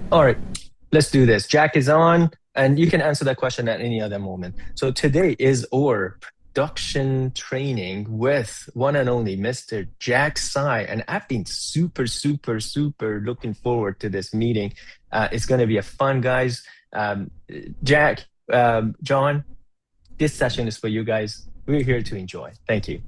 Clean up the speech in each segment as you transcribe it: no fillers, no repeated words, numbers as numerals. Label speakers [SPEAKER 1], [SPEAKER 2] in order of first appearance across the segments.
[SPEAKER 1] All right, let's do this. Jack is on, and you can answer that question at any other moment. So today is our production training with one and only Mr. Jack Tsai, and I've been super, super, super looking forward to this meeting. It's going to be a fun, guys. Jack, John, this session is for you guys. We're here to enjoy. Thank you.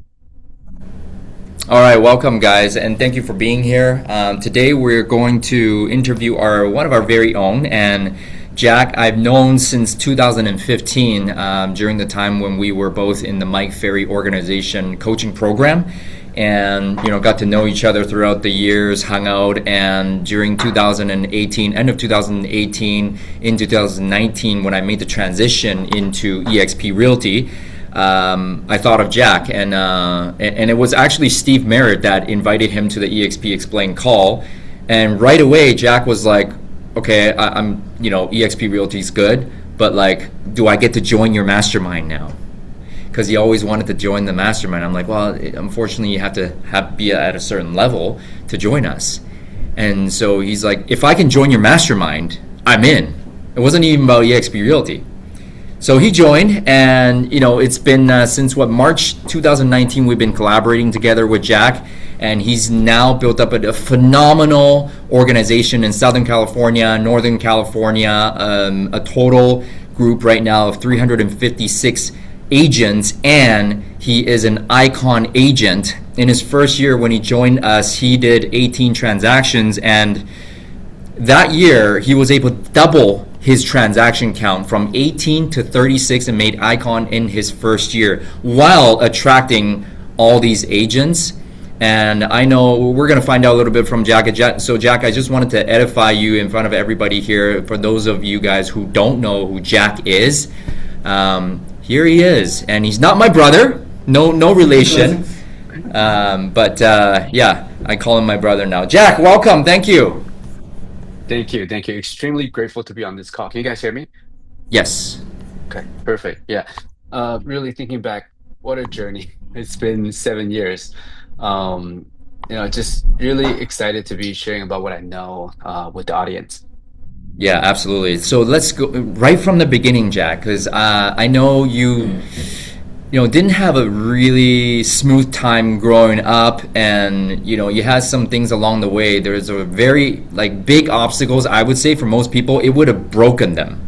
[SPEAKER 2] All right, welcome guys, and thank you for being here. Today we're going to interview one of our very own, and Jack I've known since 2015 during the time when we were both in the Mike Ferry organization coaching program, and got to know each other throughout the years, hung out, and during 2018, end of 2018 into 2019, when I made the transition into EXP Realty. I thought of Jack, and it was actually Steve Merritt that invited him to the EXP Explain call, and right away Jack was like, "Okay, I'm EXP Realty's good, but like, do I get to join your mastermind now?" Because he always wanted to join the mastermind. I'm like, well, unfortunately, you have to be at a certain level to join us, and so he's like, "If I can join your mastermind, I'm in." It wasn't even about EXP Realty. So he joined, and it's been since March 2019 we've been collaborating together with Jack, and he's now built up a phenomenal organization in Southern California, Northern California, a total group right now of 356 agents, and he is an icon agent. In his first year when he joined us, he did 18 transactions, and that year he was able to double his transaction count from 18 to 36 and made icon in his first year while attracting all these agents. And I know we're going to find out a little bit from Jack. So Jack, I just wanted to edify you in front of everybody here. For those of you guys who don't know who Jack is, here he is, and he's not my brother, no relation, but yeah, I call him my brother now. Jack, welcome. Thank you.
[SPEAKER 3] Thank you. Thank you. Extremely grateful to be on this call. Can you guys hear me?
[SPEAKER 2] Yes.
[SPEAKER 3] Okay, perfect. Yeah. Really thinking back, what a journey. It's been 7 years. Um, just really excited to be sharing about what I know with the audience.
[SPEAKER 2] Yeah, absolutely. So let's go right from the beginning, Jack, because I know you didn't have a really smooth time growing up, and you had some things along the way. There's a very big obstacles, I would say, for most people it would have broken them.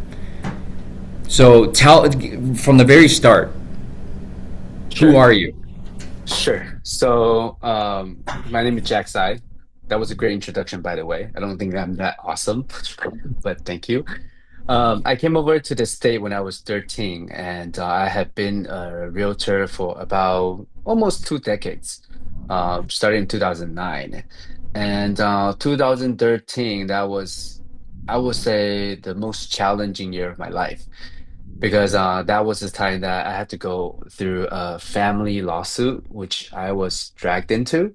[SPEAKER 2] So tell from the very start, who
[SPEAKER 3] Sure.
[SPEAKER 2] are you?
[SPEAKER 3] Sure. So, my name is Jack Tsai. That was a great introduction, by the way. I don't think I'm that awesome, but thank you. I came over to the state when I was 13, and I have been a realtor for about almost 2 decades, starting in 2009. And 2013, that was, I would say, the most challenging year of my life because that was the time that I had to go through a family lawsuit, which I was dragged into.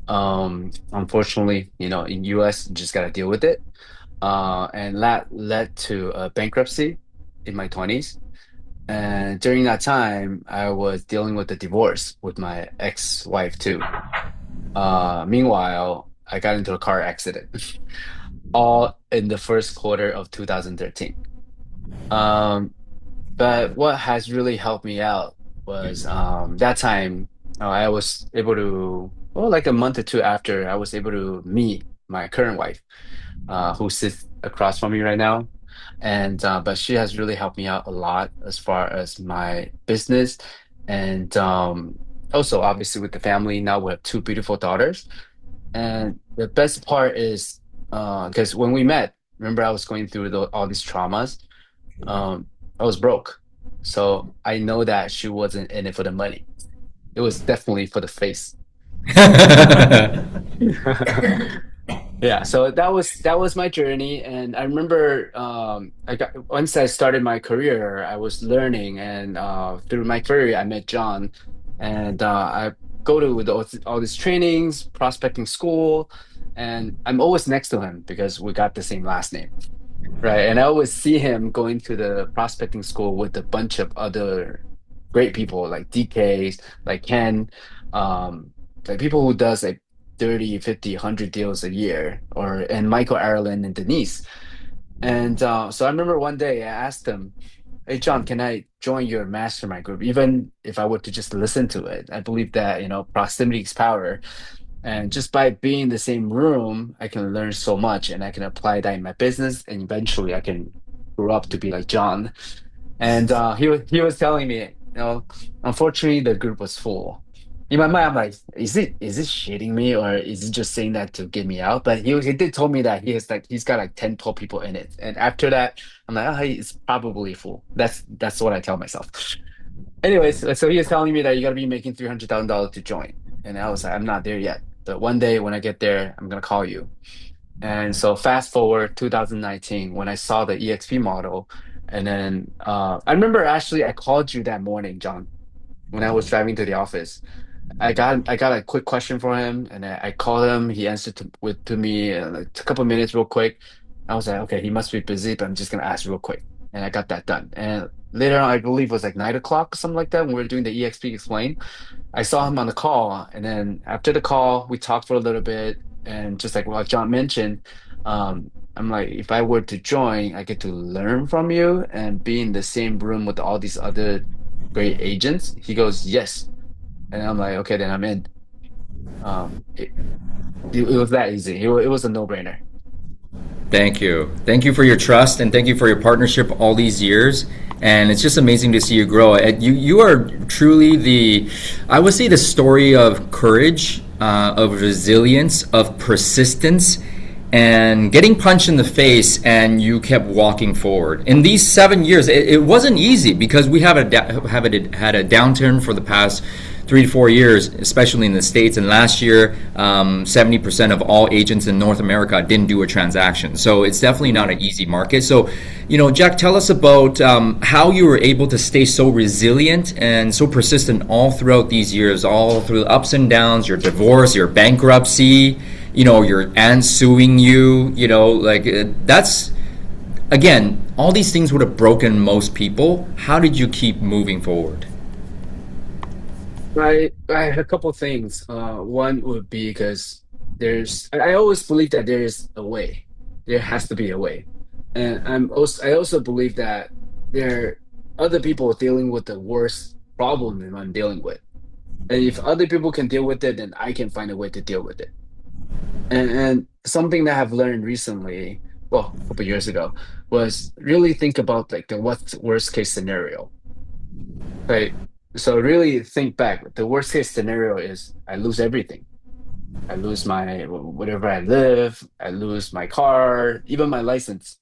[SPEAKER 3] Unfortunately, in US, you just got to deal with it. And that led to a bankruptcy in my 20s. And during that time, I was dealing with the divorce with my ex-wife too. Meanwhile, I got into a car accident, all in the first quarter of 2013. Um, but what has really helped me out was that time I was able to, well, like a month or two after, I was able to meet my current wife, who sits across from me right now. And but she has really helped me out a lot as far as my business, and also obviously with the family. Now we have two beautiful daughters, and the best part is because when we met, remember I was going through all these traumas. I was broke, so I know that she wasn't in it for the money. It was definitely for the face. Yeah, so that was my journey, and I remember I got once I started my career, I was learning, and through my career, I met John, and I go to all these trainings, prospecting school, and I'm always next to him because we got the same last name, right? And I always see him going to the prospecting school with a bunch of other great people like DKs, like Ken, um, like people who does like 30, 50, 100 deals a year, or and Michael Ireland and Denise. And so I remember one day I asked him, "Hey John, can I join your mastermind group, even if I were to just listen to it?" I believe that, proximity is power. And just by being in the same room, I can learn so much and I can apply that in my business. And eventually I can grow up to be like John. And he was telling me, unfortunately the group was full. In my mind, I'm like, is it shitting me, or is he just saying that to get me out? But he did told me that he's got like 10, 12 people in it. And after that, I'm like, oh, it's probably full. That's what I tell myself. Anyways, so he was telling me that you gotta be making $300,000 to join. And I was like, I'm not there yet. But one day when I get there, I'm gonna call you. And so fast forward 2019, when I saw the EXP model, and then I remember actually I called you that morning, John, when I was driving to the office. I got a quick question for him, and I called him. He answered to me like a couple minutes, real quick. I was like, okay, he must be busy, but I'm just gonna ask real quick, and I got that done. And later on, I believe it was like 9 o'clock, something like that, when we were doing the EXP explain. I saw him on the call, and then after the call, we talked for a little bit, and just like what John mentioned, I'm like, if I were to join, I get to learn from you and be in the same room with all these other great agents. He goes, yes, and I'm like, okay, then I'm in. It was that easy. It was a no-brainer.
[SPEAKER 2] Thank you. Thank you for your trust and thank you for your partnership all these years. And it's just amazing to see you grow. You are truly I would say, the story of courage, of resilience, of persistence, and getting punched in the face, and you kept walking forward. In these 7 years, it wasn't easy because we have had a downturn for the past 3 to 4 years, especially in the States. And last year, 70% of all agents in North America didn't do a transaction. So it's definitely not an easy market. So, Jack, tell us about how you were able to stay so resilient and so persistent all throughout these years, all through the ups and downs, your divorce, your bankruptcy, your aunt suing you, that's, again, all these things would have broken most people. How did you keep moving forward?
[SPEAKER 3] I had a couple of things. One would be because I always believe that there is a way. There has to be a way. And I also believe that there are other people dealing with the worst problem than I'm dealing with. And if other people can deal with it, then I can find a way to deal with it. And something that I've learned recently, well, a couple years ago, was really think about like the what's worst case scenario. Right. So really think back. The worst case scenario is I lose everything. I lose my whatever I live. I lose my car, even my license.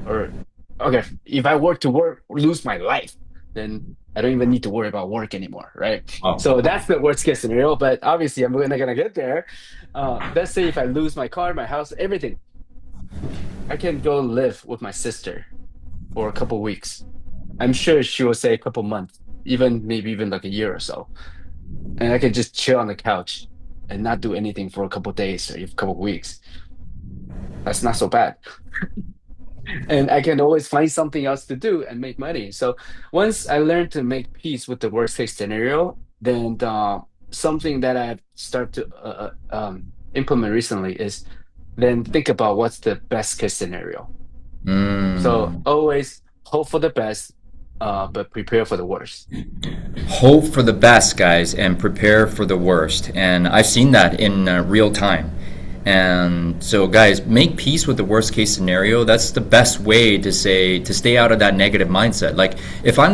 [SPEAKER 3] Or okay, if I were to lose my life, then I don't even need to worry about work anymore, right?
[SPEAKER 2] Oh.
[SPEAKER 3] So that's the worst case scenario. But obviously, I'm not gonna get there. Let's say if I lose my car, my house, everything, I can go live with my sister for a couple weeks. I'm sure she will say a couple months, even maybe even like a year or so, and I can just chill on the couch and not do anything for a couple days or a couple weeks. That's not so bad. And I can always find something else to do and make money. So once I learned to make peace with the worst case scenario, then something that I've started to implement recently is then think about what's the best case scenario. So
[SPEAKER 2] Mm.
[SPEAKER 3] always hope for the best, but prepare for the worst.
[SPEAKER 2] Hope for the best, guys, and prepare for the worst. And I've seen that in real time. And so, guys, make peace with the worst case scenario. That's the best way to stay out of that negative mindset. Like, if I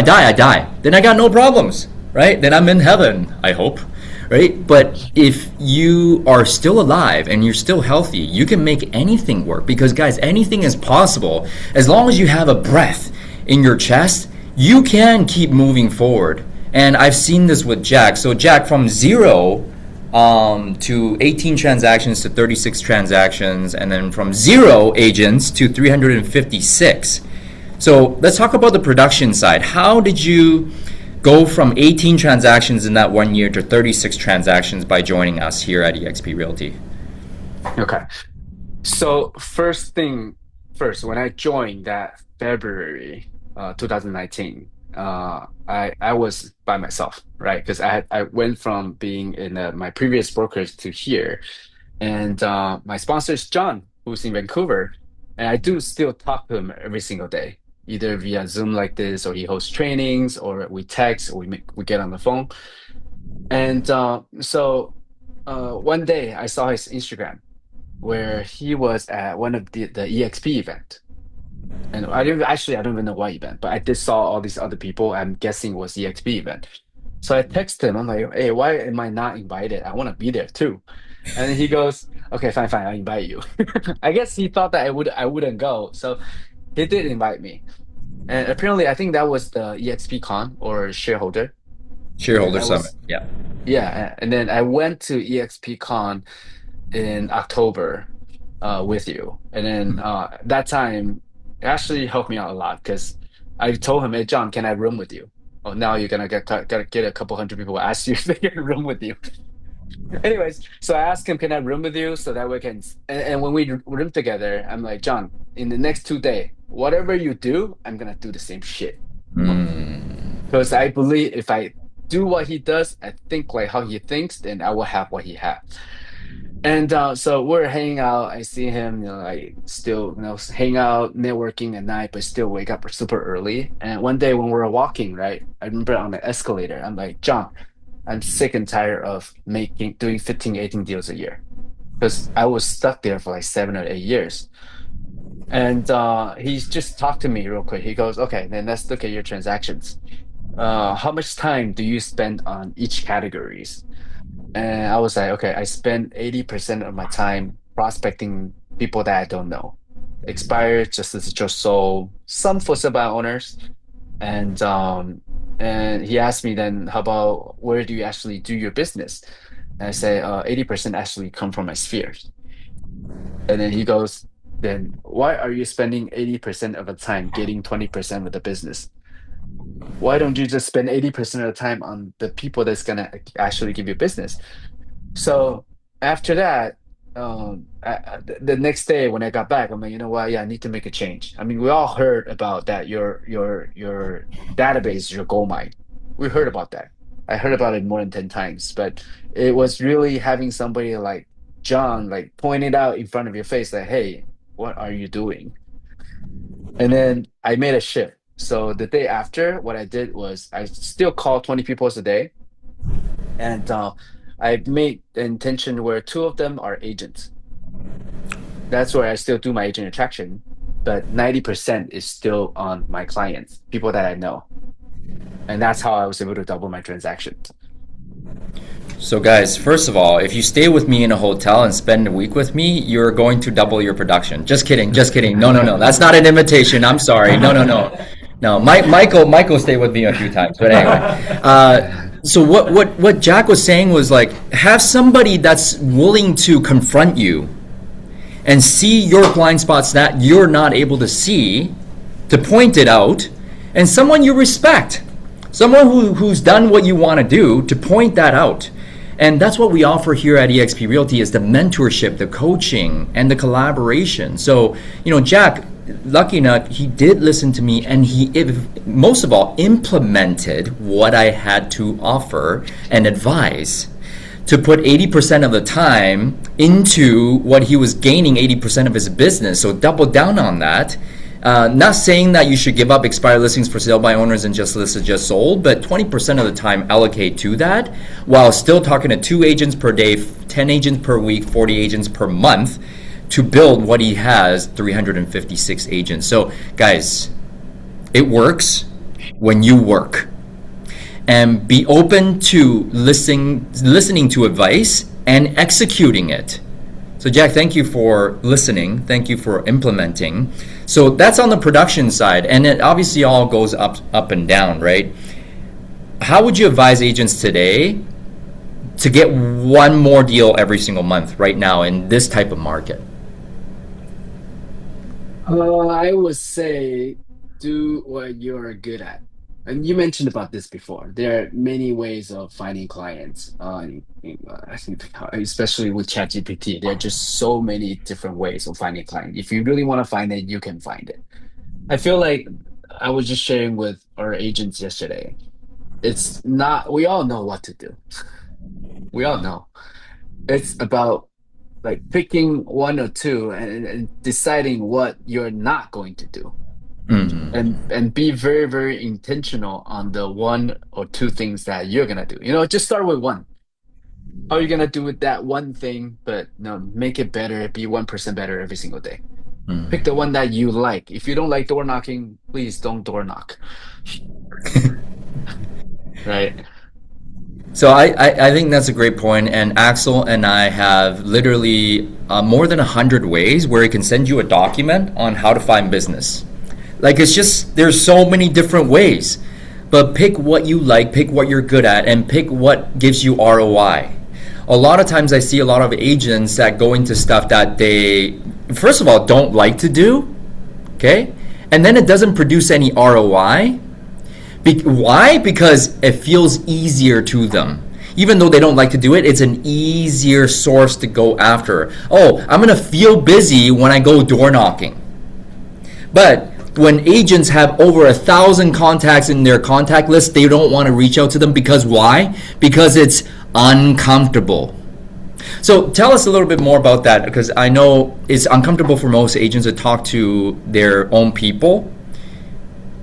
[SPEAKER 2] die, I die. Then I got no problems, right? Then I'm in heaven, I hope, right? But if you are still alive and you're still healthy, you can make anything work because, guys, anything is possible as long as you have a breath in your chest. You can keep moving forward. And I've seen this with Jack. So, Jack, from zero to 18 transactions to 36 transactions, and then from zero agents to 356. So let's talk about the production side. How did you go from 18 transactions in that 1 year to 36 transactions by joining us here at eXp Realty?
[SPEAKER 3] Okay. So first thing first, when I joined that February 2019, I was by myself, right? Because I went from being in my previous brokerage to here, and my sponsor is John, who's in Vancouver. And I do still talk to him every single day, either via Zoom like this, or he hosts trainings, or we text, or we get on the phone. And one day I saw his Instagram where he was at one of the EXP event. And I don't even know what event, but I did saw all these other people. I'm guessing it was EXP event. So I texted him. I'm like, "Hey, why am I not invited? I want to be there too." And then he goes, "Okay, fine, fine, I'll invite you." I guess he thought that I wouldn't go, so he did invite me. And apparently, I think that was the EXP Con or shareholder, and
[SPEAKER 2] Shareholder
[SPEAKER 3] I
[SPEAKER 2] summit.
[SPEAKER 3] was
[SPEAKER 2] Yeah.
[SPEAKER 3] yeah. And then I went to EXP Con in October with you. And then that time it actually helped me out a lot because I told him, "Hey, John, can I room with you?" Oh, now you're gonna gotta get a couple hundred people ask you if they can room with you. Anyways, so I asked him, "Can I room with you?" So that we can. And when we room together, I'm like, "John, in the next 2 days, whatever you do, I'm gonna do the same shit." Because I believe if I do what he does, I think like how he thinks, then I will have what he has. And so we're hanging out. I see him, like still, hang out, networking at night, but still wake up super early. And one day when we were walking, right, I remember on the escalator, I'm like, "John, I'm sick and tired of doing 15, 18 deals a year." Because I was stuck there for like 7 or 8 years. And he's just talked to me real quick. He goes, "Okay, then let's look at your transactions. How much time do you spend on each categories?" And I was like, okay, I spend 80% of my time prospecting people that I don't know. Expired, just as just sold, some for sale by owners. And he asked me then, how about where do you actually do your business? And I say, 80% actually come from my spheres. And then he goes, then why are you spending 80% of the time getting 20% of the business? Why don't you just spend 80% of the time on the people that's gonna actually give you business? So after that, the next day when I got back, I'm like, you know what? Yeah, I need to make a change. I mean, we all heard about that. Your database is your gold mine. We heard about that. I heard about it more than 10 times, but it was really having somebody like John like point it out in front of your face, like, hey, what are you doing? And then I made a shift. So the day after, what I did was I still called 20 people a day, and I made the intention where two of them are agents. That's where I still do my agent attraction, but 90% is still on my clients, people that I know. And that's how I was able to double my transactions.
[SPEAKER 2] So, guys, first of all, if you stay with me in a hotel and spend a week with me, you're going to double your production. Just kidding, just kidding. No, no, no. That's not an invitation. I'm sorry. No, no, no. No, Michael stayed with me a few times. But anyway, so what Jack was saying was like, have somebody that's willing to confront you and see your blind spots that you're not able to see, to point it out, and someone you respect, someone who's done what you want to do, to point that out. And that's what we offer here at eXp Realty, is the mentorship, the coaching, and the collaboration. So, Jack, lucky enough, he did listen to me, and most of all, implemented what I had to offer and advise, to put 80% of the time into what he was gaining 80% of his business. So double down on that. Not saying that you should give up expired listings for sale by owners and just listed, just sold, but 20% of the time allocate to that, while still talking to 2 agents per day, 10 agents per week, 40 agents per month, to build what he has, 356 agents. So guys, it works when you work. And be open to listening to advice and executing it. So Jack, thank you for listening. Thank you for implementing. So that's on the production side, and it obviously all goes up and down, right? How would you advise agents today to get one more deal every single month right now in this type of market?
[SPEAKER 3] I would say do what you're good at. And you mentioned about this before. There are many ways of finding clients. I think, especially with ChatGPT, there are just so many different ways of finding clients. If you really want to find it, you can find it. I feel like I was just sharing with our agents yesterday. It's not, we all know what to do. We all know. It's about like picking one or two and deciding what you're not going to do, and be very, very intentional on the one or two things that you're gonna do. Just start with one. How are you gonna do with that one thing, but no, make it better, be 1% better every single day. Pick the one that you like. If you don't like door knocking, please don't door knock. Right?
[SPEAKER 2] So I think that's a great point, and Axel and I have literally more than 100 ways where he can send you a document on how to find business. Like, it's just, there's so many different ways, but pick what you like, pick what you're good at, and pick what gives you ROI. A lot of times I see a lot of agents that go into stuff that they, first of all, don't like to do, okay? And then it doesn't produce any ROI. Why? Because it feels easier to them. Even though they don't like to do it, it's an easier source to go after. Oh, I'm going to feel busy when I go door knocking. But when agents have over 1,000 contacts in their contact list, they don't want to reach out to them because why? Because it's uncomfortable. So tell us a little bit more about that, because I know it's uncomfortable for most agents to talk to their own people.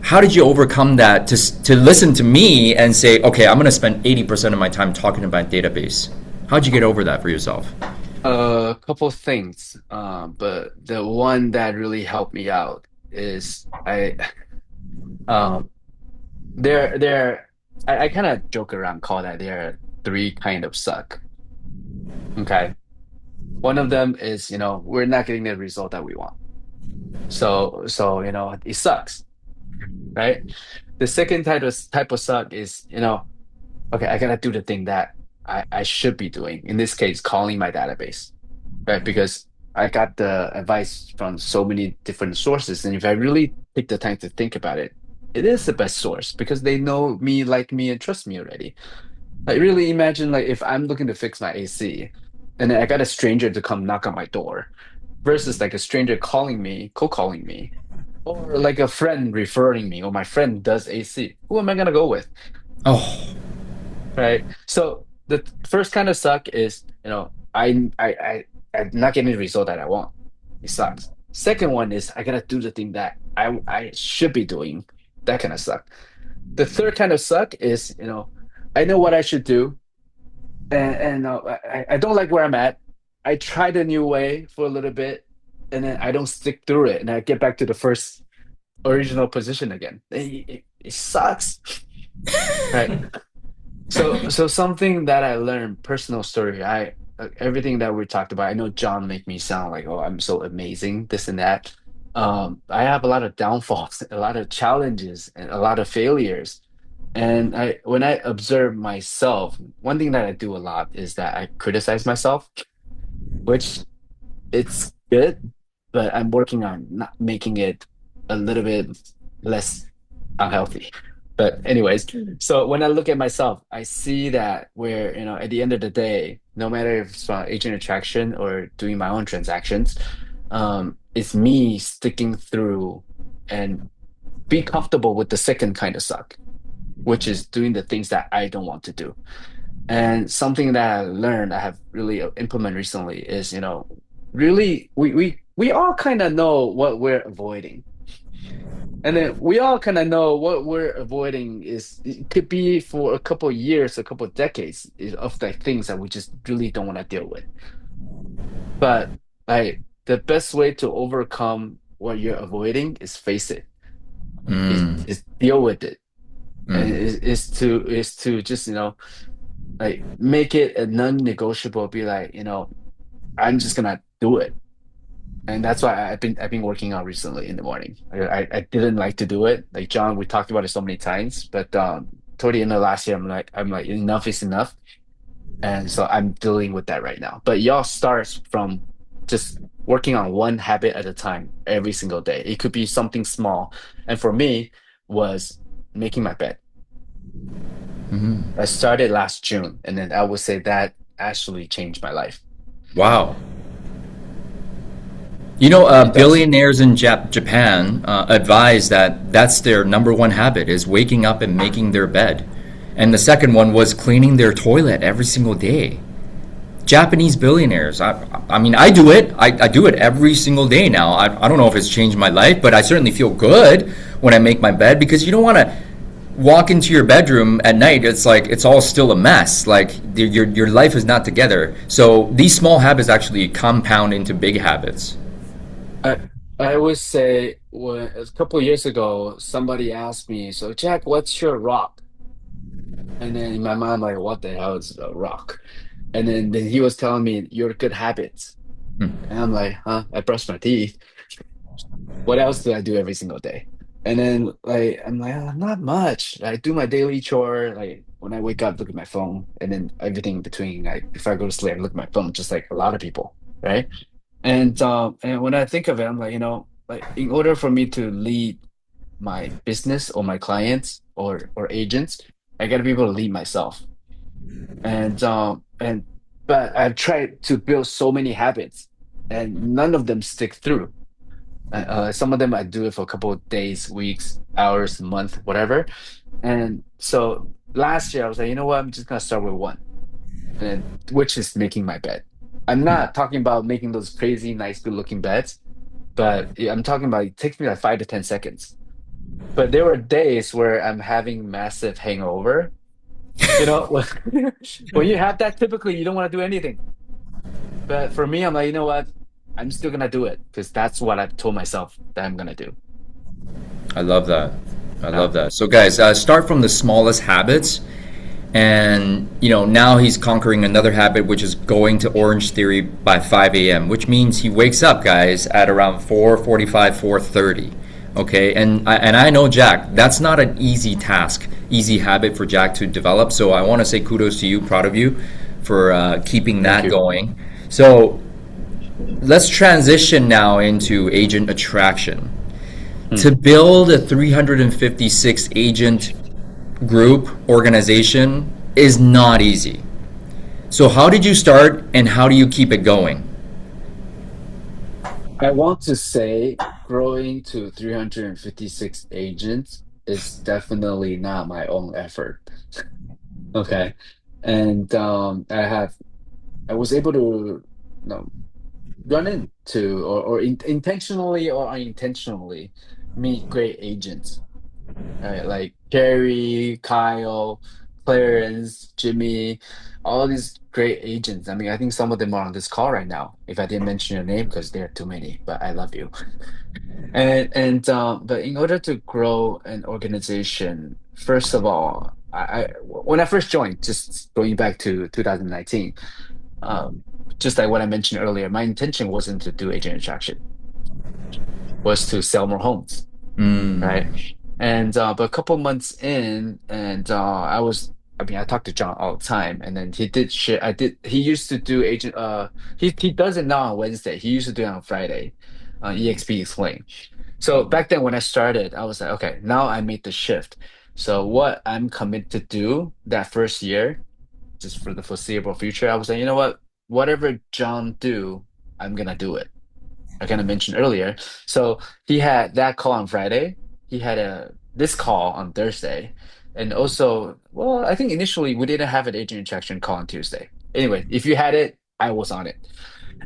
[SPEAKER 2] How did you overcome that to listen to me and say, okay, I'm going to spend 80% of my time talking about database? How'd you get over that for yourself?
[SPEAKER 3] A couple things, but the one that really helped me out is um, I kind of joke around, call that there are three kind of suck. Okay. One of them is, we're not getting the result that we want. So, it sucks, right? The second type of suck is, okay, I gotta do the thing that I should be doing. In this case, calling my database, right? Because I got the advice from so many different sources, and if I really take the time to think about it, it is the best source because they know me, like me, and trust me already. Like, really imagine, like, if I'm looking to fix my AC, and then I got a stranger to come knock on my door, versus like a stranger calling me, cold calling me, or like a friend referring me, or my friend does AC. Who am I gonna go with?
[SPEAKER 2] Oh,
[SPEAKER 3] Right. So the first kind of suck is, I'm not getting the result that I want. It sucks. Second one is I gotta do the thing that I should be doing. That kind of suck. The third kind of suck is, I know what I should do, and I don't like where I'm at. I tried a new way for a little bit, and then I don't stick through it, and I get back to the first original position again. It sucks, right? So something that I learned, personal story. Everything that we talked about. I know John make me sound like, oh, I'm so amazing, this and that. I have a lot of downfalls, a lot of challenges, and a lot of failures. And when I observe myself, one thing that I do a lot is that I criticize myself, which it's good, but I'm working on not making it a little bit less unhealthy. But anyways, so when I look at myself, I see that where, at the end of the day, no matter if it's agent attraction or doing my own transactions, it's me sticking through and be comfortable with the second kind of suck, which is doing the things that I don't want to do. And something that I learned, I have really implemented recently is, really we all kind of know what we're avoiding. And then we all kind of know what we're avoiding is it could be for a couple of years, a couple of decades of the things that we just really don't want to deal with. But like the best way to overcome what you're avoiding is face it, is deal with it, and is to just like make it a non-negotiable. Be like I'm just gonna do it. And that's why I've been working out recently in the morning. I didn't like to do it. Like John, we talked about it so many times, but toward the end of last year, I'm like enough is enough, and so I'm dealing with that right now. But y'all starts from just working on one habit at a time every single day. It could be something small, and for me was making my bed. I started last June, and then I would say that actually changed my life.
[SPEAKER 2] wow.
[SPEAKER 3] It does.
[SPEAKER 2] Billionaires in Japan advise that that's their number one habit is waking up and making their bed. And the second one was cleaning their toilet every single day. Japanese billionaires. I mean, I do it. I do it every single day now. I don't know if it's changed my life, but I certainly feel good when I make my bed because you don't want to walk into your bedroom at night. It's like it's all still a mess. Like your life is not together. So these small habits actually compound into big habits.
[SPEAKER 3] I I always say when a couple of years ago, somebody asked me, "So Jack, what's your rock?" And then in my mind, I'm like, "What the hell is a rock?" And then he was telling me your good habits,
[SPEAKER 2] Hmm.
[SPEAKER 3] and I'm like, "Huh? I brush my teeth. What else do I do every single day?" And then like I'm like, not much. I do my daily chore. Like when I wake up, look at my phone, and then everything in between. Like before I go to sleep, I look at my phone, just like a lot of people, right? And when I think of it, I'm like, like in order for me to lead my business or my clients or agents, I gotta be able to lead myself. And but I've tried to build so many habits, and none of them stick through. Some of them I do it for a couple of days, weeks, hours, month, whatever. And so last year I was like, you know what? I'm just gonna start with one, and which is making my bed. I'm not talking about making those crazy, nice, good-looking beds, but yeah, I'm talking about it takes me like 5 to 10 seconds. But there were days where I'm having massive hangover. When you have that, typically you don't want to do anything. But for me, I'm like, you know what? I'm still gonna do it because that's what I've told myself that I'm gonna do.
[SPEAKER 2] I love that. I
[SPEAKER 3] Yeah.
[SPEAKER 2] love that. So, guys, start from the smallest habits, and now he's conquering another habit, which is going to Orange Theory by 5 a.m., which means he wakes up, guys, at around 4:45, 4:30. Okay, and I know Jack. That's not an easy task, easy habit for Jack to develop. So I want to say kudos to you, proud of you for keeping
[SPEAKER 3] Thank
[SPEAKER 2] that
[SPEAKER 3] you.
[SPEAKER 2] going. So let's transition now into agent attraction. To
[SPEAKER 3] Hmm.
[SPEAKER 2] build a 356 agent group organization is not easy. So, how did you start and how do you keep it going?
[SPEAKER 3] I want to say growing to 356 agents is definitely not my own effort. Okay. And I was able to run into or intentionally or unintentionally meet great agents, right? Like Carrie, Kyle, Clarence, Jimmy, all these great agents. I mean, I think some of them are on this call right now. If I didn't mention your name, because there are too many, but I love you. But in order to grow an organization, first of all, when I first joined, just going back to 2019, um, just like what I mentioned earlier, my intention wasn't to do agent attraction, was to sell more homes, right?
[SPEAKER 2] Mm,
[SPEAKER 3] And but a couple months in, and I mean, I talk to John all the time, and then he did share. He used to do agent. He does it now on Wednesday. He used to do it on Friday, EXP Explain. So back then when I started, I was like, okay, now I made the shift. So what I'm committed to do that first year, just for the foreseeable future, I was like, you know what? Whatever John do, I'm gonna do it. I kind of mentioned earlier. So he had that call on Friday. He had a this call on Thursday. And also, well, I think initially we didn't have an agent interaction call on Tuesday. Anyway, if you had it, I was on it.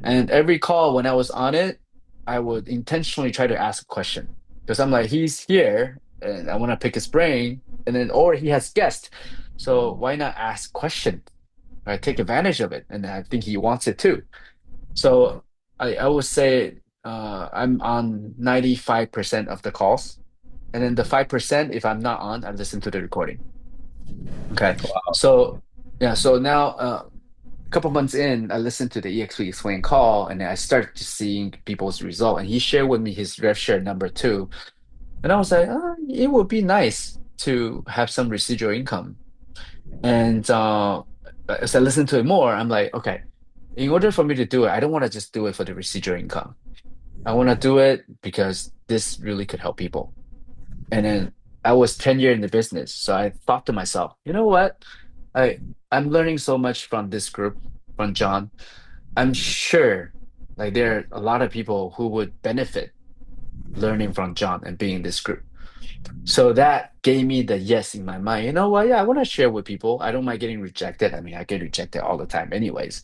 [SPEAKER 3] And every call when I was on it, I would intentionally try to ask a question because I'm like, he's here and I want to pick his brain, and then or he has guests, so why not ask question? Right, take advantage of it, and I think he wants it too. So I would say I'm on 95% of the calls, and then the 5%, if I'm not on, I listen to the recording. Okay, so yeah, so now a couple months in, I listened to the EXP Explain call, and then I started to seeing people's result. And he shared with me his rev share number two, and I was like, it would be nice to have some residual income. And as I listened to it more, I'm like, okay, in order for me to do it, I don't want to just do it for the residual income. I want to do it because this really could help people. And then I was 10 years in the business, so I thought to myself, you know what? I I'm learning so much from this group, from John. I'm sure like there are a lot of people who would benefit learning from John and being in this group. So that gave me the yes in my mind. You know what? Yeah, I want to share with people. I don't mind getting rejected. I mean, I get rejected all the time anyways.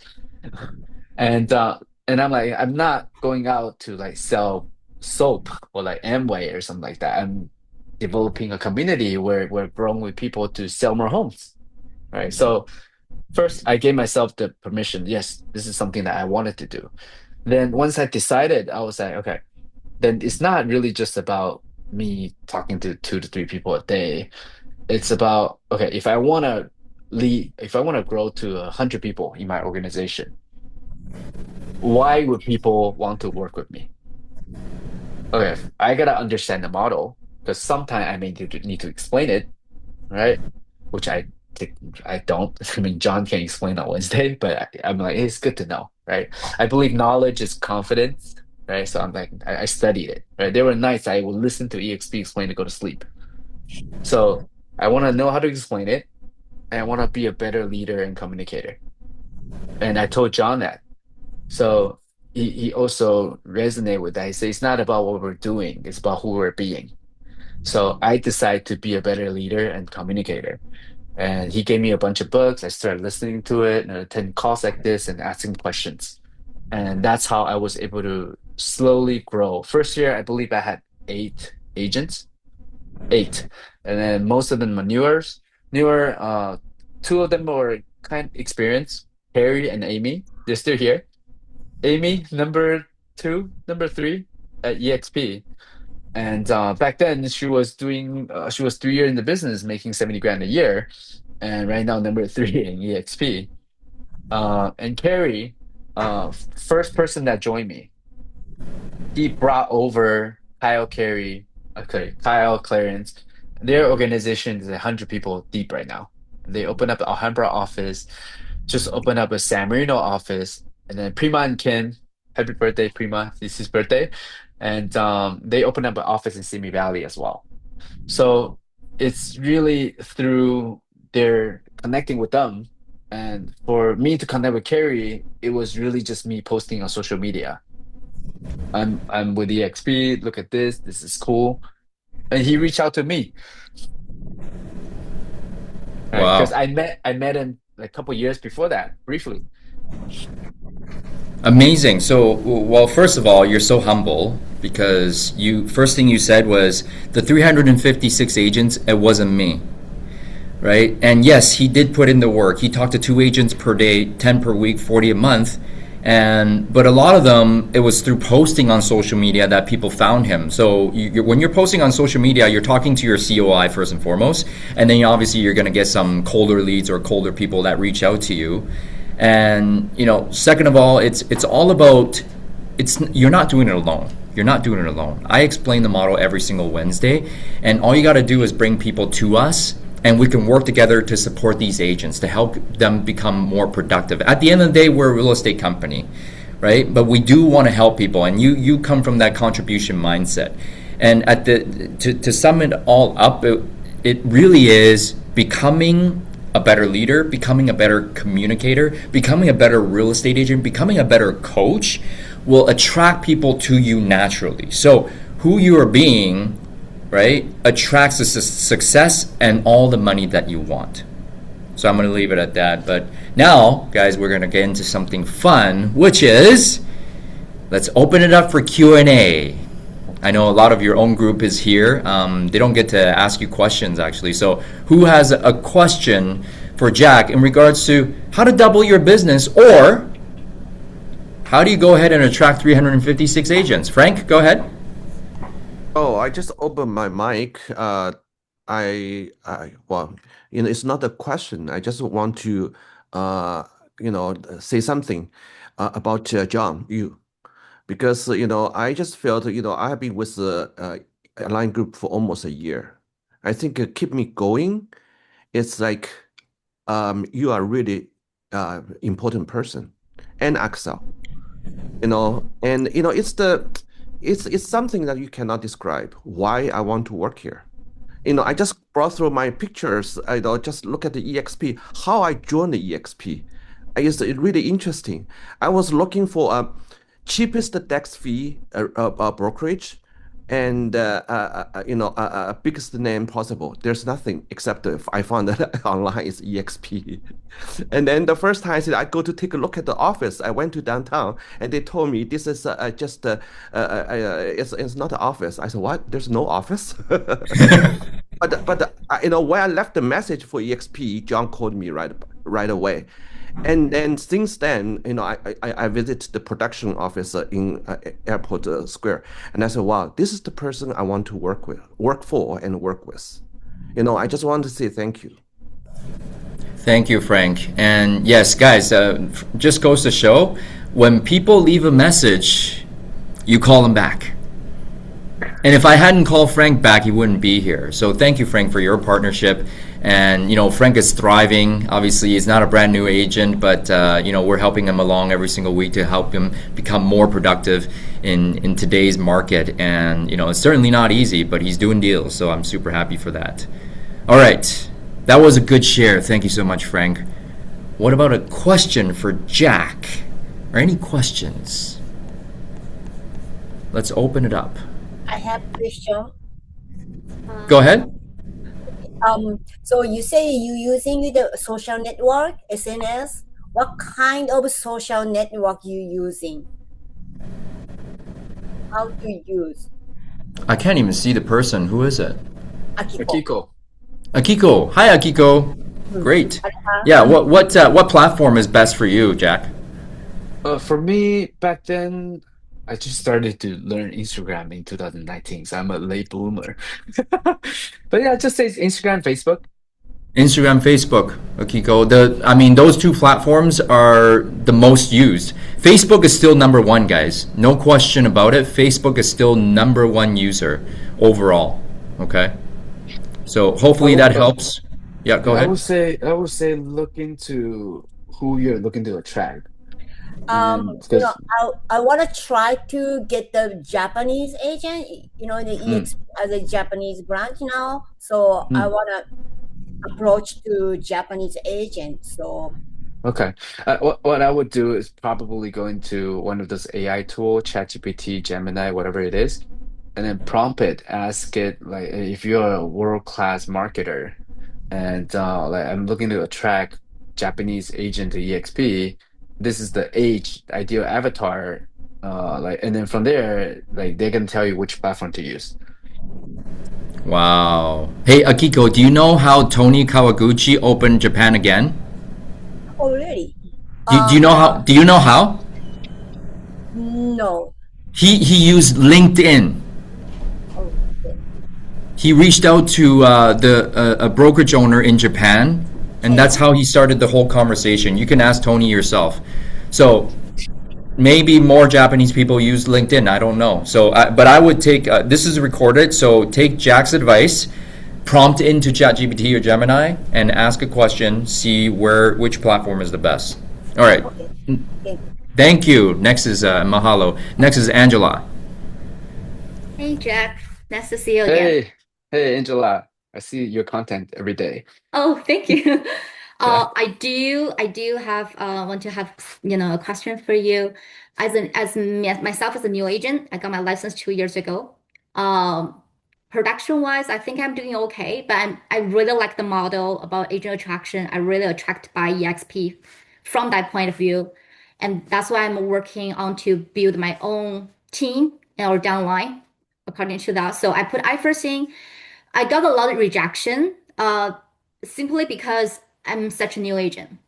[SPEAKER 3] And I'm like, I'm not going out to like sell soap or like Amway or something like that. I'm developing a community where we're growing with people to sell more homes, right? So first, I gave myself the permission. Yes, this is something that I wanted to do. Then once I decided, I was like, okay, then it's not really just about me talking to 2 to 3 people a day. It's about, okay, if I want to lead, if I want to grow to 100 people in my organization, why would people want to work with me? Okay, I gotta understand the model because sometimes I may need to explain it, right? Which I don't. I mean, John can explain on Wednesday, but I'm like, it's good to know, right? I believe knowledge is confidence, right? So I'm like, I studied it, right? There were nights I would listen to EXP explain to go to sleep. So I want to know how to explain it, and I want to be a better leader and communicator. And I told John that. So he also resonated with that. He said, it's not about what we're doing, it's about who we're being. So I decided to be a better leader and communicator. And he gave me a bunch of books. I started listening to it and attending calls like this and asking questions. And that's how I was able to slowly grow. First year, I believe I had 8 agents, 8. And then most of them are newer. Two of them were kind of experienced, Harry and Amy. They're still here. Amy, number 2, number 3 at EXP. And back then, she was 3 years in the business, making 70 grand a year. And right now, number 3 in EXP. And Carrie, first person that joined me, he brought over Kyle Carey, okay, Kyle Clarence. Their organization is 100 people deep right now. They opened up an Alhambra office, just opened up a San Marino office, and then Prima and Ken, happy birthday, Prima, it's his birthday. And they opened up an office in Simi Valley as well. So it's really through their connecting with them. And for me to connect with Carrie, it was really just me posting on social media. I'm with EXP. Look at this. This is cool. And he reached out to me, right? Because
[SPEAKER 2] Wow.
[SPEAKER 3] I met him like a couple years before that, briefly.
[SPEAKER 2] Amazing. So, well, first of all, you're so humble because you first thing you said was the 356 agents, it wasn't me, right? And yes, he did put in the work. He talked to 2 agents per day, 10 per week, 40 a month. And but a lot of them, it was through posting on social media that people found him. So when you're posting on social media, you're talking to your COI first and foremost, and then obviously you're going to get some colder leads or colder people that reach out to you. And second of all, it's all about you're not doing it alone. You're not doing it alone. I explain the model every single Wednesday, and all you got to do is bring people to us, and we can work together to support these agents to help them become more productive. At the end of the day, we're a real estate company, right? But we do want to help people, and you come from that contribution mindset. And to sum it all up, it really is becoming a better leader, becoming a better communicator, becoming a better real estate agent, becoming a better coach will attract people to you naturally. So who you are being, right, attracts the success and all the money that you want. So I'm going to leave it at that. But now, guys, we're going to get into something fun, which is let's open it up for Q&A. I know a lot of your own group is here. They don't get to ask you questions, actually. So who has a question for Jack in regards to how to double your business, or how do you go ahead and attract 356 agents? Frank, go ahead.
[SPEAKER 4] Oh, I just opened my mic. Well, it's not a question. I just want to, say something about John, because I just felt I have been with the Align Group for almost a year. I think keep me going. It's like you are really important person, and Axel, and it's something that you cannot describe. Why I want to work here. I just brought through my pictures. Just look at the EXP. How I joined the EXP. It's really interesting. I was looking for a cheapest tax fee brokerage, and biggest name possible. There's nothing except if I found that online is EXP. And then the first time I said I go to take a look at the office, I went to downtown and they told me this is just it's not an office. I said, what? There's no office. But when I left the message for EXP, John called me right away. And then since then, I visit the production office in Airport Square, and I said, "Wow, this is the person I want to work for, and work with." I just want to say thank you.
[SPEAKER 2] Thank you, Frank. And yes, guys, just goes to show when people leave a message, you call them back. And if I hadn't called Frank back, he wouldn't be here. So thank you, Frank, for your partnership. And Frank is thriving. Obviously, he's not a brand new agent, but we're helping him along every single week to help him become more productive in today's market. And it's certainly not easy, but he's doing deals. So I'm super happy for that. All right, that was a good share. Thank you so much, Frank. What about a question for Jack? Or any questions? Let's open it up.
[SPEAKER 5] I have a question.
[SPEAKER 2] Go ahead.
[SPEAKER 5] So you say you using the social network, SNS. What kind of social network you using? How to use?
[SPEAKER 2] I can't even see the person. Who is it?
[SPEAKER 5] Akiko.
[SPEAKER 3] Akiko.
[SPEAKER 2] Akiko. Hi, Akiko. Great. Yeah. What platform is best for you, Jack?
[SPEAKER 3] For me, back then, I just started to learn Instagram in 2019, so I'm a late bloomer. But yeah, just say Instagram, Facebook.
[SPEAKER 2] Instagram, Facebook, Akiko. Those two platforms are the most used. Facebook is still number one, guys. No question about it. Facebook is still number one user overall. Okay. So hopefully that helps. Yeah, go
[SPEAKER 3] I
[SPEAKER 2] ahead.
[SPEAKER 3] would say look into who you're looking to attract. And because
[SPEAKER 5] I want to try to get the Japanese agent, the EXP as a Japanese branch now. So I want to approach to Japanese agent. So
[SPEAKER 3] okay, what I would do is probably go into one of those AI tool, ChatGPT, Gemini, whatever it is, and then prompt it, ask it like if you're a world-class marketer, and like I'm looking to attract Japanese agent to EXP. This is the age ideal avatar, and then from there, like they can tell you which platform to use.
[SPEAKER 2] Wow. Hey, Akiko, do you know how Tony Kawaguchi opened Japan again?
[SPEAKER 5] oh really?
[SPEAKER 2] Do you know how? Do you know how?
[SPEAKER 5] No.
[SPEAKER 2] He used LinkedIn.
[SPEAKER 5] Oh, okay.
[SPEAKER 2] He reached out to a brokerage owner in Japan, and that's how he started the whole conversation. You can ask Tony yourself. So maybe more Japanese people use LinkedIn. I don't know. So, but I would take this is recorded. So take Jack's advice, prompt into ChatGPT or Gemini, and ask a question. See which platform is the best. All right.
[SPEAKER 5] Okay.
[SPEAKER 2] Thank you. Next is Mahalo. Next is Angela.
[SPEAKER 6] Hey Jack, nice to see you again.
[SPEAKER 3] Hey, Angela. I see your content every day.
[SPEAKER 6] Oh, thank you.
[SPEAKER 3] Yeah.
[SPEAKER 6] I do have want to have a question for you. Myself as a new agent, I got my license 2 years ago. Production wise, I think I'm doing okay, but I really like the model about agent attraction. I really attracted by EXP from that point of view, and that's why I'm working on to build my own team or downline according to that. So I put iFirst in. I got a lot of rejection, simply because I'm such a new agent.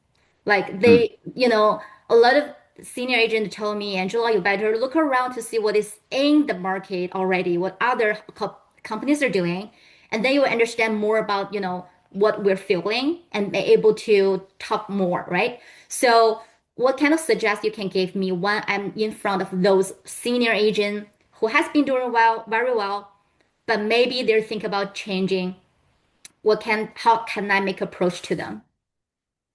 [SPEAKER 6] Like
[SPEAKER 3] Mm,
[SPEAKER 6] a lot of senior agents told me, Angela, you better look around to see what is in the market already, what other companies are doing, and then you will understand more about, what we're feeling and be able to talk more, right? So what kind of suggest you can give me when I'm in front of those senior agent who has been doing well, very well, but maybe they're thinking about changing. How can I make approach to them?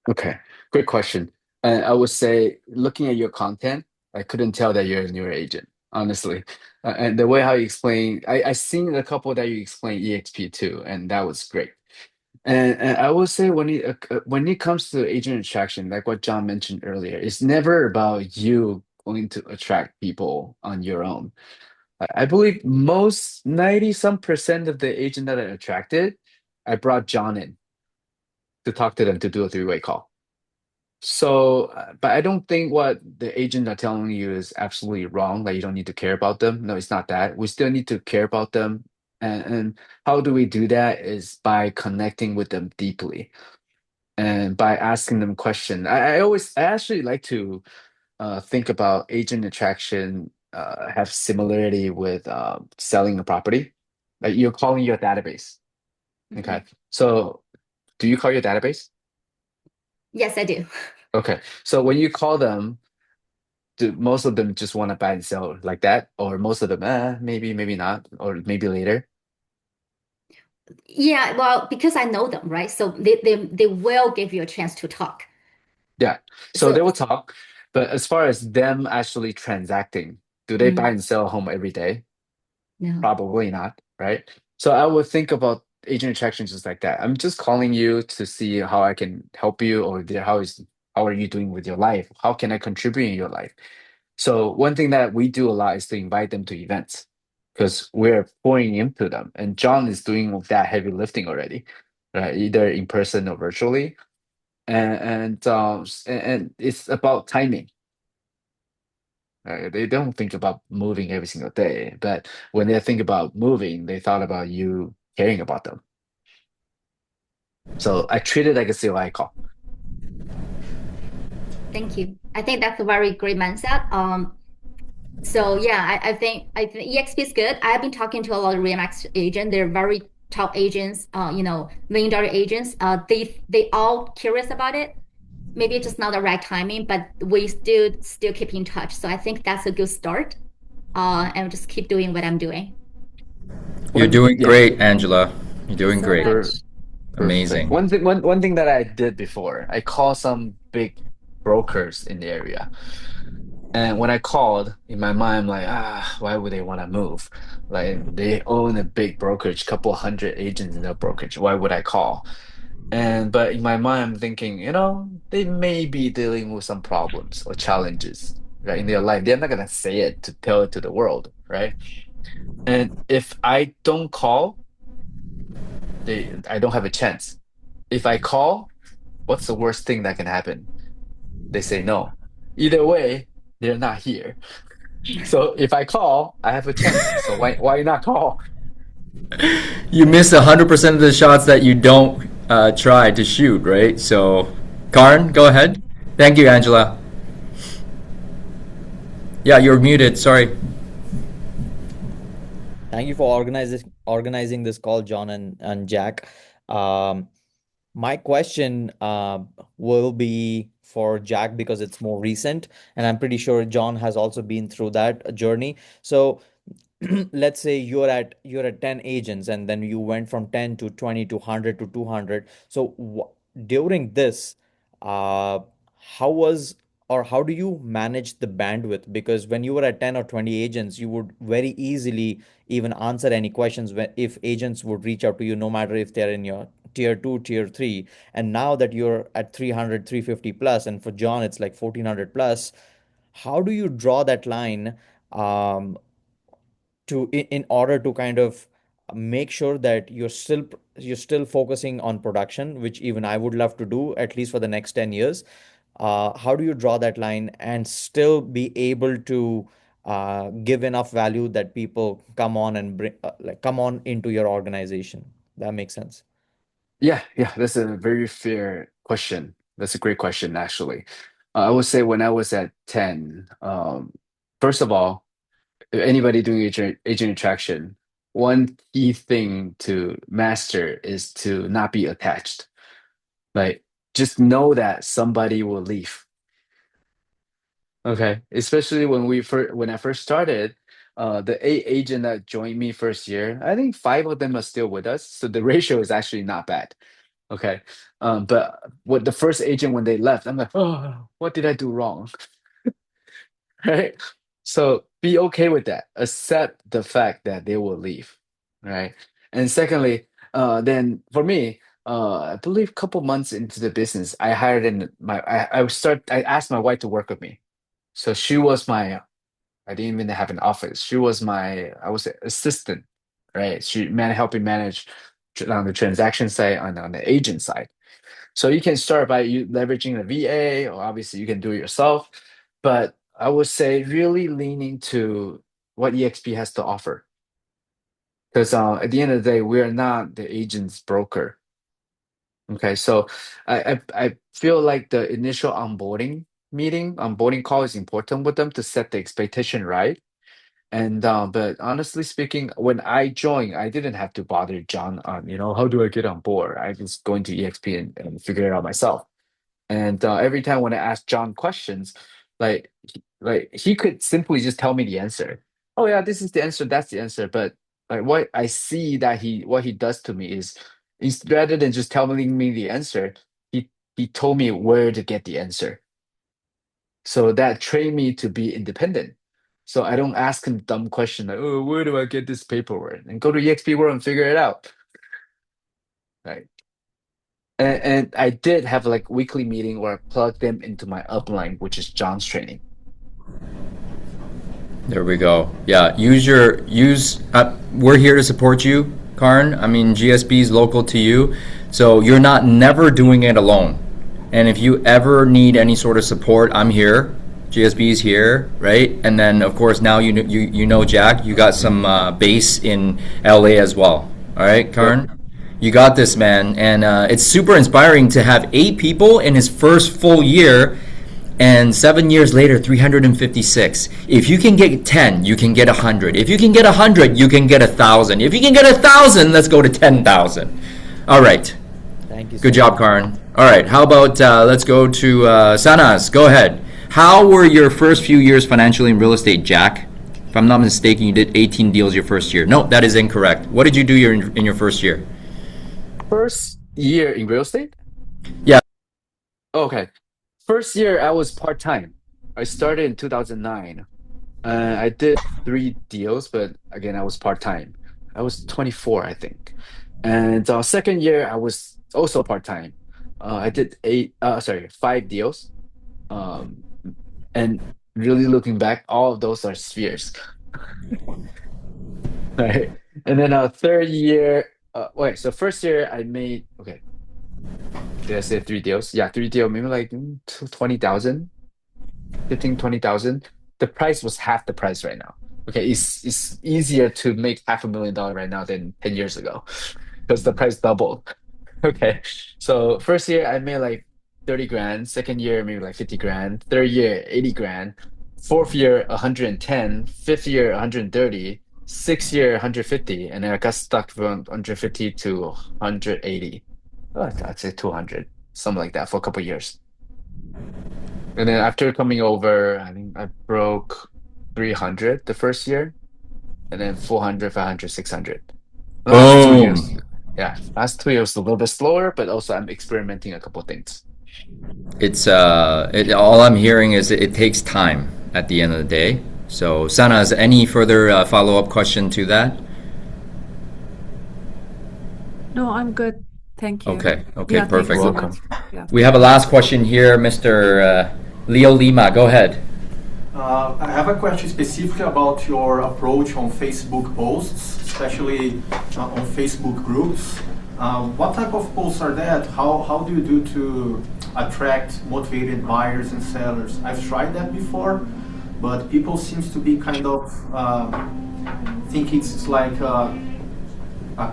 [SPEAKER 3] okay, great question. And I would say, looking at your content, I couldn't tell that you're a newer agent, honestly. And the way how you explain, I seen a couple that you explain EXP too, and that was great. And I will say when it comes to agent attraction, like what John mentioned earlier, it's never about you going to attract people on your own. I believe most 90 some percent of the agent that I attracted, I brought John in to talk to them to do a three-way call. So, but I don't think what the agent are telling you is absolutely wrong, that you don't need to care about them. No, it's not that. We still need to care about them. And how do we do that is by connecting with them deeply and by asking them questions. I actually like to think about agent attraction have similarity with selling a property. Like you're calling your database. Okay. So do you call your database?
[SPEAKER 6] Yes, I do.
[SPEAKER 3] Okay. So when you call them, do most of them just want to buy and sell like that? Or most of them, maybe, maybe not, or maybe later?
[SPEAKER 6] Yeah, well, because I know them, right? So they will give you a chance to talk.
[SPEAKER 3] Yeah. So
[SPEAKER 6] So
[SPEAKER 3] they will talk, but as far as them actually transacting, do they buy
[SPEAKER 6] mm,
[SPEAKER 3] and sell a home every day?
[SPEAKER 6] no.
[SPEAKER 3] Probably not, right? So I would think about agent attraction just like that. I'm just calling you to see how I can help you, or how are you doing with your life? How can I contribute in your life? So one thing that we do a lot is to invite them to events because we're pouring into them. And John is doing that heavy lifting already, right? Either in person or virtually. And it's about timing. They don't think about moving every single day, but when they think about moving, they thought about you caring about them. So I treat it like a COI call.
[SPEAKER 6] Thank you. I think that's a very great mindset. So yeah, I think EXP is good. I've been talking to a lot of Remax agents. They're very top agents, $1 million agents. They all curious about it. Maybe it's just not the right timing, but we still keep in touch. So I think that's a good start. And just keep doing what I'm doing.
[SPEAKER 2] You're
[SPEAKER 3] One,
[SPEAKER 2] doing
[SPEAKER 3] yeah,
[SPEAKER 2] great, Angela. You're
[SPEAKER 6] Thank you
[SPEAKER 2] doing
[SPEAKER 6] so
[SPEAKER 2] great.
[SPEAKER 3] per,
[SPEAKER 6] much.
[SPEAKER 3] perfect.
[SPEAKER 2] Amazing.
[SPEAKER 3] One thing that I did before, I called some big brokers in the area. And when I called, in my mind, I'm like, why would they want to move? Like they own a big brokerage, couple hundred agents in their brokerage. Why would I call? But in my mind, I'm thinking, they may be dealing with some problems or challenges, right, in their life. They're not gonna say it to tell it to the world, right? And if I don't call, I don't have a chance. If I call, what's the worst thing that can happen? They say no. Either way, they're not here. So if I call, I have a chance. So why not call?
[SPEAKER 2] You miss 100% of the shots that you don't try to shoot, right? So, Karn, go ahead. Thank you, Angela. Yeah, you're muted. Sorry.
[SPEAKER 7] Thank you for organizing this call, John and Jack. Um, my question will be for Jack because it's more recent, and I'm pretty sure John has also been through that journey. So let's say you're at 10 agents and then you went from 10 to 20 to 100 to 200. So during this, uh, how was or how do you manage the bandwidth? Because when you were at 10 or 20 agents, you would very easily even answer any questions if agents would reach out to you, no matter if they're in your tier 2, tier 3. And now that you're at 300, 350 plus, and for John it's like 1400 plus, how do you draw that line, um, in order to kind of make sure that you're still focusing on production, which even I would love to do at least for the next 10 years. How do you draw that line and still be able to give enough value that people come on and come on into your organization? That makes sense.
[SPEAKER 3] Yeah, that's a very fair question. That's a great question, actually. I would say when I was at 10, first of all, anybody doing agent attraction, one key thing to master is to not be attached. Like, just know that somebody will leave. Okay, especially when I first started, the eight agent that joined me first year, I think five of them are still with us, so the ratio is actually not bad. Okay, but what the first agent when they left, I'm like, oh, what did I do wrong? Right? So be okay with that. Accept the fact that they will leave, right? And secondly, then for me, I believe a couple months into the business, I hired in I asked my wife to work with me. So she was my I didn't even have an office. She was my, I was assistant, right? She helping manage on the transaction side and on the agent side. So you can start by you leveraging the VA, or obviously you can do it yourself. But I would say really leaning to what EXP has to offer. Because at the end of the day, we are not the agent's broker. Okay, so I feel like the initial onboarding call is important with them to set the expectation right. And but honestly speaking, when I joined, I didn't have to bother John on, how do I get on board? I was going to EXP and figure it out myself. And every time when I asked John questions, like he could simply just tell me the answer. Oh yeah, this is the answer, that's the answer. But like what I see that what he does to me is rather than just telling me the answer, he told me where to get the answer. So that trained me to be independent. So I don't ask him dumb question like, oh, where do I get this paperwork? And go to EXP World and figure it out. Right. And I did have like weekly meeting where I plug them into my upline, which is John's training.
[SPEAKER 2] There we go. Yeah, we're here to support you, Karn. I mean, GSB is local to you, so you're never doing it alone. And if you ever need any sort of support, I'm here. GSB is here, right? And then of course now you know Jack. You got some base in LA as well. All right, Karn. You got this, man. And it's super inspiring to have 8 people in his first full year, and 7 years later, 356. If you can get 10, you can get 100. If you can get 100, you can get 1,000. If you can get 1,000, let's go to 10,000. All right.
[SPEAKER 7] Thank you.
[SPEAKER 2] Good job, Karn. All right. How about let's go to Sanas. Go ahead. How were your first few years financially in real estate, Jack? If I'm not mistaken, you did 18 deals your first year. No, that is incorrect. What did you do in your first year?
[SPEAKER 3] First year in real estate?
[SPEAKER 2] Yeah.
[SPEAKER 3] Okay. First year, I was part-time. I started in 2009. I did 3 deals, but again, I was part-time. I was 24, I think. And second year, I was also part-time. I did 5 deals. And really looking back, all of those are spheres. Right. And then third year, so first year I made, okay, did I say 3 deals? Yeah, 3 deals, maybe like 20,000, 15, 20,000. The price was half the price right now. Okay, it's easier to make $500,000 right now than 10 years ago because the price doubled. Okay, so first year I made like 30 grand, second year maybe like 50 grand, third year 80 grand, fourth year 110, fifth year 130, sixth year 150, and then I got stuck from 150 to 180. I'd say 200, something like that for a couple of years. And then after coming over, I think I broke 300 the first year, and then 400, 500, 600. The last 2 years, yeah, last 2 years was a little bit slower, but also I'm experimenting a couple of things.
[SPEAKER 2] It's all I'm hearing is it takes time at the end of the day. So, Sana, is any further follow-up question to that?
[SPEAKER 8] No, I'm good. Thank you.
[SPEAKER 2] Okay,
[SPEAKER 8] Yeah,
[SPEAKER 2] perfect.
[SPEAKER 8] thank you so
[SPEAKER 3] Welcome.
[SPEAKER 8] much. Yeah.
[SPEAKER 2] We have a last question here, Mr. Leo Lima. Go ahead.
[SPEAKER 9] I have a question specifically about your approach on Facebook posts, especially on Facebook groups. What type of posts are that? How do you do to attract motivated buyers and sellers? I've tried that before, but people seems to be kind of think it's like a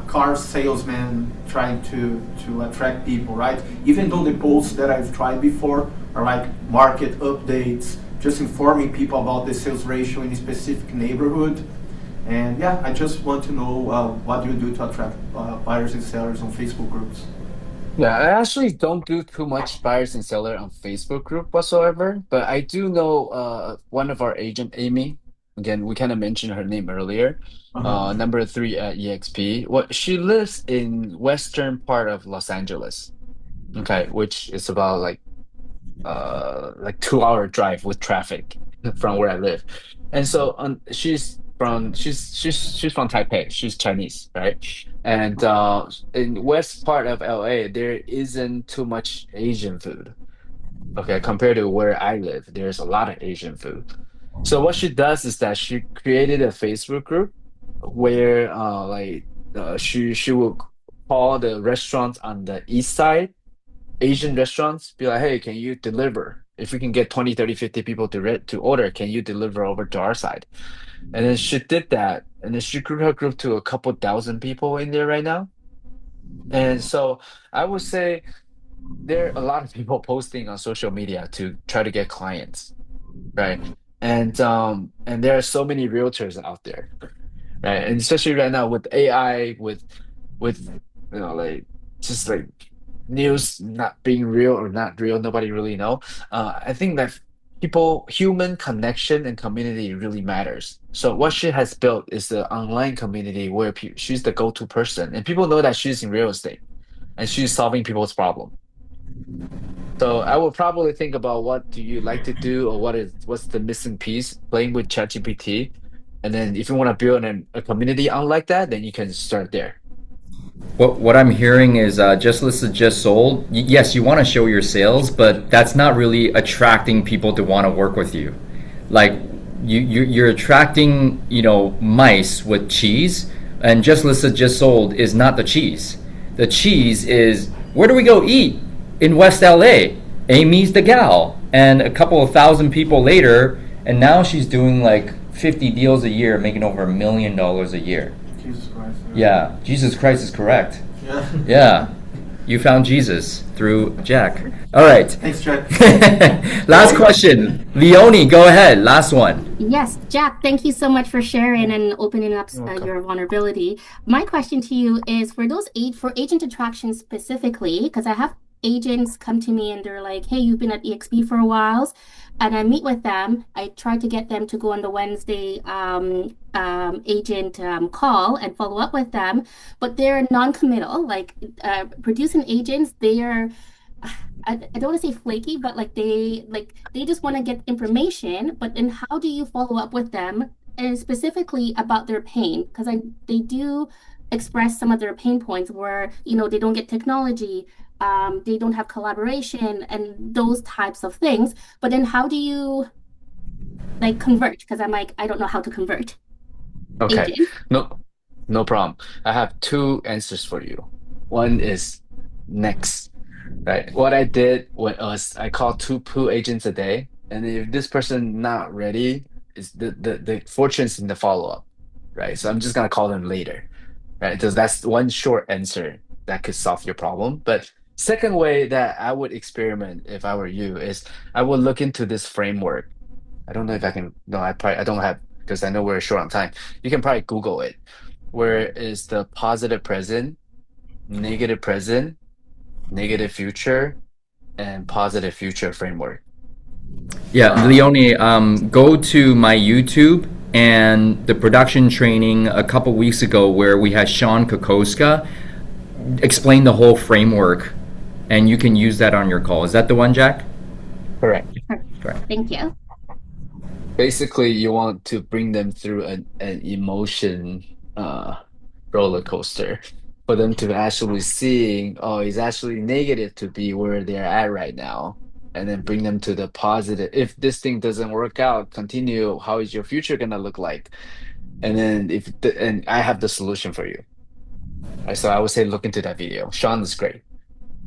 [SPEAKER 9] car salesman trying to attract people, right? Even though the posts that I've tried before are like market updates, just informing people about the sales ratio in a specific neighborhood. And yeah, I just want to know what do you do to attract buyers and sellers on Facebook groups?
[SPEAKER 3] Yeah, I actually don't do too much buyers and seller on Facebook group whatsoever, but I do know one of our agent, Amy. Again, we kind of mentioned her name earlier. Number 3 at EXP. She lives in western part of Los Angeles. Okay, which is about like 2-hour drive with traffic from where I live. And so she's from Taipei. She's Chinese, right? And in west part of LA, there isn't too much Asian food. Okay, compared to where I live, there's a lot of Asian food. So what she does is that she created a Facebook group where she will call the restaurants on the east side, Asian restaurants, be like, hey, can you deliver? If we can get 20, 30, 50 people to order, can you deliver over to our side? And then she did that. And then she grew her group to a couple thousand people in there right now. And so I would say there are a lot of people posting on social media to try to get clients, right? And there are so many realtors out there, right? And especially right now with AI, with like just like news not being real or not real, nobody really know. I think that human connection and community really matters. So what she has built is the online community where she's the go-to person, and people know that she's in real estate and she's solving people's problem. So I will probably think about what do you like to do, or what's the missing piece, playing with ChatGPT. And then if you want to build a community unlike that, then you can start there.
[SPEAKER 2] What I'm hearing is just listed, just sold. Yes, you want to show your sales, but that's not really attracting people to want to work with you. Like you're attracting, mice with cheese, and just listed, just sold is not the cheese. The cheese is, where do we go eat in West LA? Amy's the gal, and a couple of thousand people later, and now she's doing like 50 deals a year, making over $1 million a year.
[SPEAKER 9] Jesus Christ.
[SPEAKER 2] Yeah, Jesus Christ is correct.
[SPEAKER 9] Yeah.
[SPEAKER 2] Yeah. You found Jesus through Jack. All right.
[SPEAKER 9] Thanks, Jack.
[SPEAKER 2] Last question. Leonie, go ahead. Last one.
[SPEAKER 10] Yes, Jack, thank you so much for sharing and opening up your vulnerability. My question to you is for agent attraction specifically, because I have agents come to me and they're like, hey, you've been at EXP for a while. And I meet with them. I try to get them to go on the Wednesday agent call and follow up with them, but they're non-committal. Like producing agents, they are, I don't want to say flaky, but they just want to get information. But then how do you follow up with them, and specifically about their pain? Because they do express some of their pain points where they don't get technology. They don't have collaboration and those types of things. But then how do you convert? Because I'm like, I don't know how to convert.
[SPEAKER 3] Okay.
[SPEAKER 10] Agent.
[SPEAKER 3] No problem. I have two answers for you. One is next, right? What I did was I called two agents a day. And if this person not ready, is the fortune's in the follow-up, right? So I'm just gonna call them later, right? Because that's one short answer that could solve your problem. But second way that I would experiment if I were you is I would look into this framework. I don't know if I can. No, I don't have, because I know we're short on time. You can probably Google it. Where is the positive present, negative future, and positive future framework?
[SPEAKER 2] Yeah, Leonie, go to my YouTube and the production training a couple weeks ago where we had Sean Kokoska explain the whole framework, and you can use that on your call. Is that the one, Jack?
[SPEAKER 3] Correct.
[SPEAKER 2] Correct.
[SPEAKER 10] Thank you.
[SPEAKER 3] Basically, you want to bring them through an emotion roller coaster for them to actually seeing, oh, it's actually negative to be where they're at right now, and then bring them to the positive. If this thing doesn't work out, continue. How is your future gonna look like? And then and I have the solution for you. So I would say look into that video. Sean is great.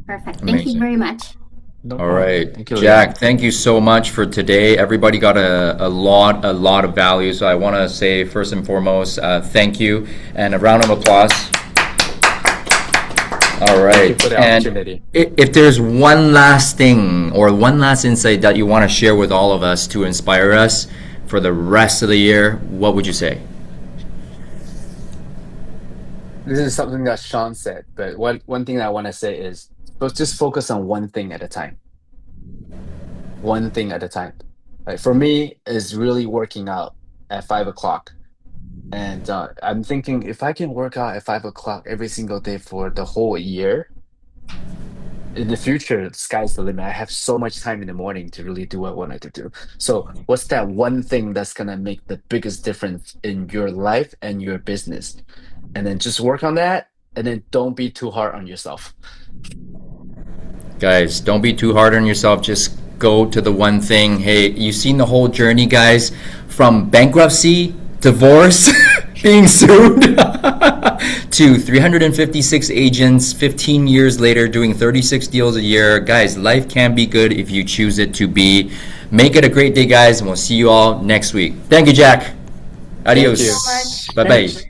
[SPEAKER 10] Perfect.
[SPEAKER 2] Amazing.
[SPEAKER 10] Thank you very much.
[SPEAKER 3] No
[SPEAKER 2] All
[SPEAKER 3] problem.
[SPEAKER 2] right,
[SPEAKER 3] Thank you,
[SPEAKER 2] Jack,
[SPEAKER 3] Leon.
[SPEAKER 2] thank you so much for today. Everybody got a lot of value. So I want to say first and foremost, thank you, and a round of applause. All right.
[SPEAKER 3] Thank you for the opportunity.
[SPEAKER 2] If there's one last thing or one last insight that you want to share with all of us to inspire us for the rest of the year, what would you say?
[SPEAKER 3] This is something that Sean said, but one thing I want to say is just focus on one thing at a time. One thing at a time. Like for me, is really working out at 5 o'clock. And I'm thinking if I can work out at 5 o'clock every single day for the whole year, in the future, the sky's the limit. I have so much time in the morning to really do what I wanted to do. So what's that one thing that's going to make the biggest difference in your life and your business? And then just work on that, and then don't be too hard on yourself.
[SPEAKER 2] Guys, don't be too hard on yourself. Just go to the one thing. Hey, you've seen the whole journey, guys, from bankruptcy, divorce, being sued, to 356 agents, 15 years later, doing 36 deals a year. Guys, life can be good if you choose it to be. Make it a great day, guys, and we'll see you all next week. Thank you, Jack. Adios.
[SPEAKER 3] Thank you.
[SPEAKER 2] Bye-bye.